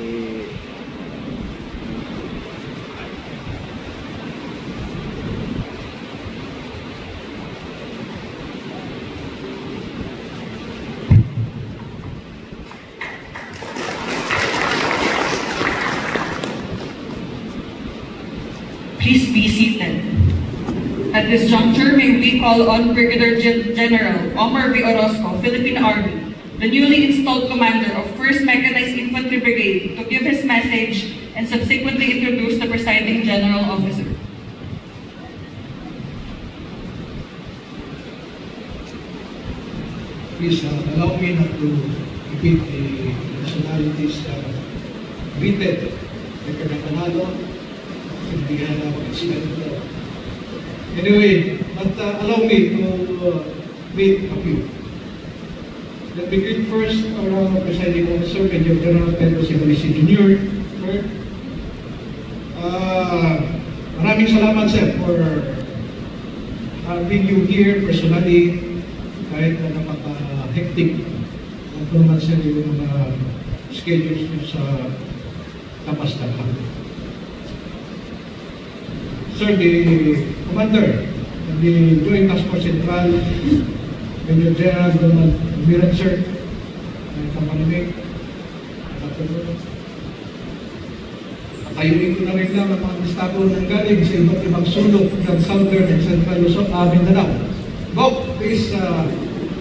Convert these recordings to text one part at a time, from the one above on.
Please be seated. At this juncture, may we call on Brigadier General Omar V. Orozco, Philippine Army, the newly installed commander of 1st Mechanized Infantry Brigade, to give his message and subsequently introduce the presiding general officer. Please allow me not to repeat the nationalities greeted by Panapanalo. Anyway, but allow me to meet a few. Let me greet first our presiding officer, Major General Pedro Sibalisi Jr. Maraming salamat, sir, for having you here personally, kahit na napaka-hectic at naman, sir, yung schedules nyo sa Kapasdahan. Sir, the Commander of the Joint Task Force Central, Major General Donald Miran, sir, Kapanimik, katayuin ko na rin lang ang mga estado ng galing sa iba't ibang sulok ng Southern and Central Luzon, Mindanao. Go, please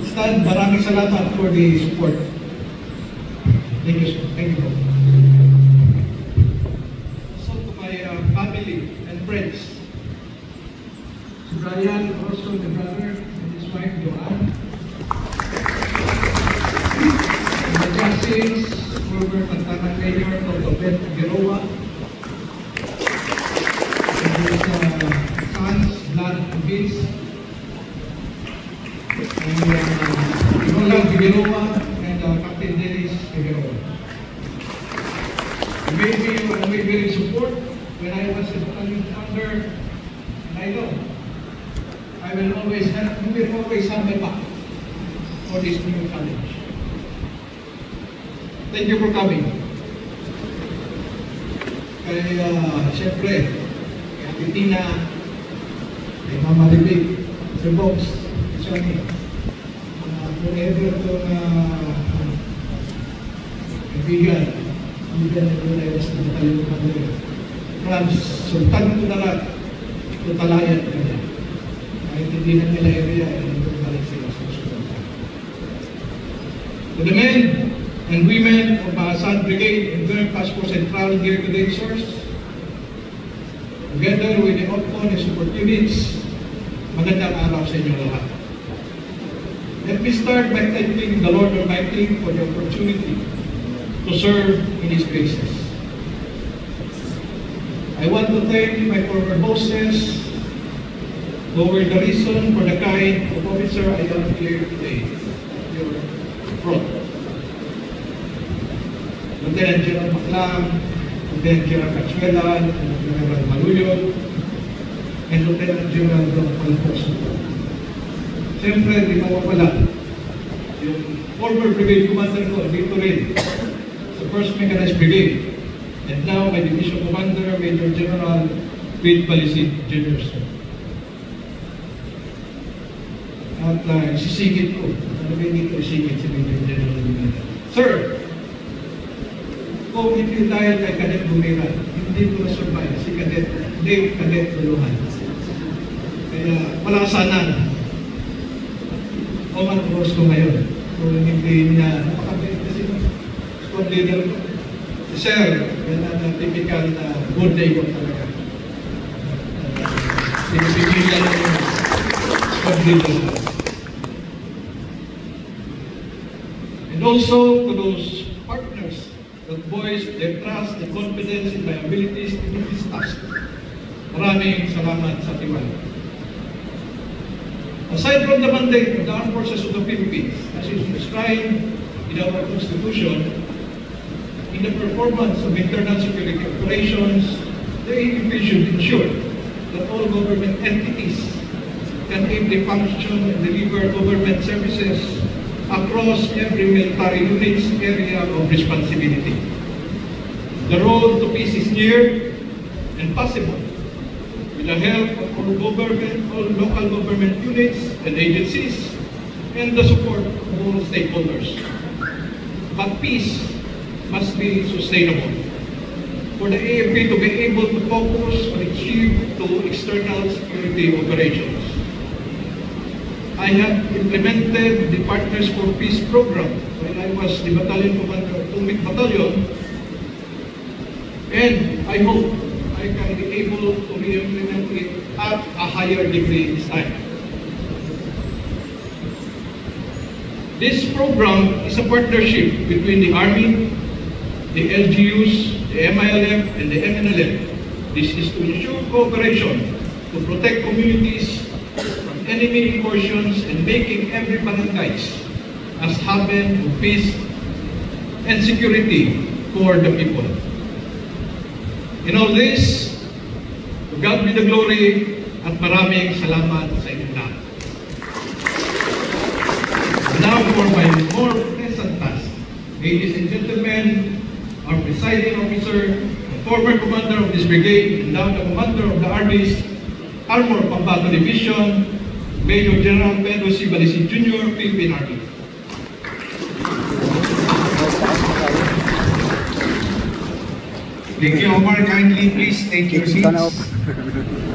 stand. Maraming salamat for the support. Thank you, sir. Thank you. So to my family and friends, si Brian, also the brother, and his wife Joanne, and the cousins, former Tantanang Mayor Toto Ben Figueroa, and his sons, Vlad and Vince, and Roland Figueroa, and Captain Dennis Figueroa. You made me unwavering support when I was a battalion commander, and I know you will always have my back for this new challenge. Thank you for coming. Kaya siyempre, kay Ate Tina, kay Mama Libig, Sir Box, Sonny, whenever itong kaibigan, hindi na I was na batalyon commander. Franz, sultan ko na lang, tutalayan ka niya. Naintindihan nila area and balik sila sa susunod. To the men and women of Maasan Brigade and Joint Task Force Central here today, sirs, together with the OPCON and support units, magandang araw sa inyo lahat. Let me start by thanking the Lord Almighty for the opportunity to serve in His graces. I want to thank my former bosses who were the reason for the kind of officer I am here today. Your front. Lieutenant General Maclam, Lieutenant General Cachuelan, General Maluyod, and Lieutenant General Don Alfonso. Siyempre, di mawawala yung former brigade commander ko dito rin sa 1st Mechanized Brigade, and now my division commander, Major General Pete Balisit Jr. At isisigit ko, hindi ko isigit si Major General Bumira. Sir, kung hindi dahil kay Cadet Bumira, hindi ko na-survive si Cadet Dave Cadet Tuluhan. Kaya malakasanan. O man course ko ngayon. Kung hindi niya, napakabit kasi squad leader ko. Sir, yan ang typical na good day ko talaga. Pinipigyan lang yung squad leader. And also to those partners that voiced their trust and confidence in my abilities to do this task. Maraming salamat sa tiwala. Aside from the mandate of the Armed Forces of the Philippines, as is described in our Constitution, in the performance of internal security operations, the AFP should ensure that all government entities can ably function and deliver government services across every military unit's area of responsibility. The road to peace is near and possible with the help of all local government units and agencies and the support of all stakeholders. But peace must be sustainable. For the AFP to be able to focus on achieve to external security operations. I have implemented the Partners for Peace program when I was the battalion commander of Tumik Battalion, and I hope I can be able to re-implement it at a higher degree this time. This program is a partnership between the Army, the LGUs, the MILF, and the MNLF. This is to ensure cooperation to protect communities from enemy incursions and making every barangays as haven of peace and security for the people. In all this, to God be the glory at maraming salamat sa inyong lahat. Now for my more present task, ladies and gentlemen, our presiding officer, the former commander of this brigade, and now the commander of the Army's Armor Pambato Division, Major General Pedro C. Balisin Jr., Philippine Army. Thank you, Omar. Kindly please take your seats.